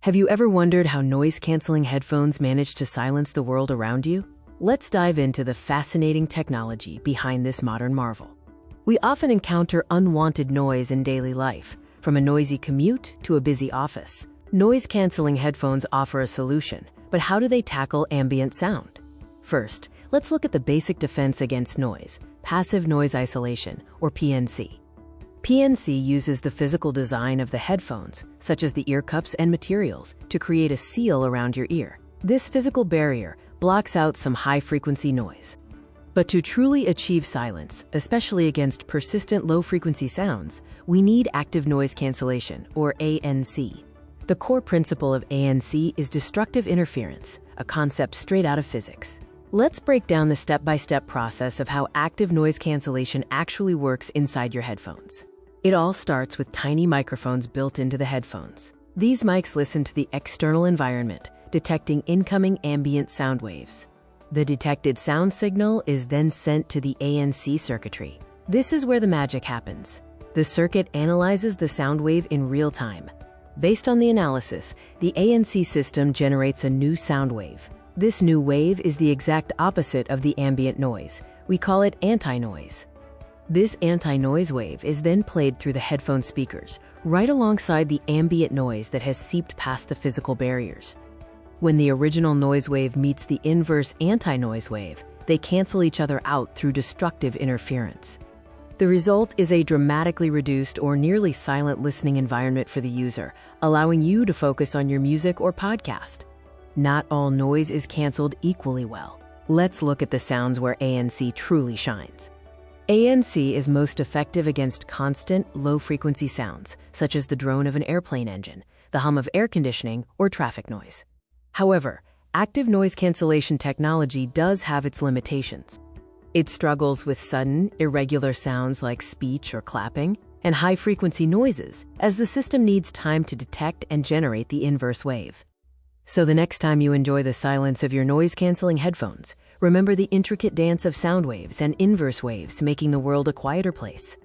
Have you ever wondered how noise-canceling headphones manage to silence the world around you? Let's dive into the fascinating technology behind this modern marvel. We often encounter unwanted noise in daily life, from a noisy commute to a busy office. Noise-canceling headphones offer a solution, but how do they tackle ambient sound? First, let's look at the basic defense against noise, passive noise isolation, or PNC. PNC uses the physical design of the headphones, such as the ear cups and materials, to create a seal around your ear. This physical barrier blocks out some high-frequency noise. But to truly achieve silence, especially against persistent low-frequency sounds, we need active noise cancellation, or ANC. The core principle of ANC is destructive interference, a concept straight out of physics. Let's break down the step-by-step process of how active noise cancellation actually works inside your headphones. It all starts with tiny microphones built into the headphones. These mics listen to the external environment, detecting incoming ambient sound waves. The detected sound signal is then sent to the ANC circuitry. This is where the magic happens. The circuit analyzes the sound wave in real time. Based on the analysis, the ANC system generates a new sound wave. This new wave is the exact opposite of the ambient noise. We call it anti-noise. This anti-noise wave is then played through the headphone speakers, right alongside the ambient noise that has seeped past the physical barriers. When the original noise wave meets the inverse anti-noise wave, they cancel each other out through destructive interference. The result is a dramatically reduced or nearly silent listening environment for the user, allowing you to focus on your music or podcast. Not all noise is canceled equally well. Let's look at the sounds where ANC truly shines. ANC is most effective against constant, low-frequency sounds, such as the drone of an airplane engine, the hum of air conditioning, or traffic noise. However, active noise cancellation technology does have its limitations. It struggles with sudden, irregular sounds like speech or clapping, and high-frequency noises, as the system needs time to detect and generate the inverse wave. So the next time you enjoy the silence of your noise-canceling headphones, remember the intricate dance of sound waves and inverse waves making the world a quieter place.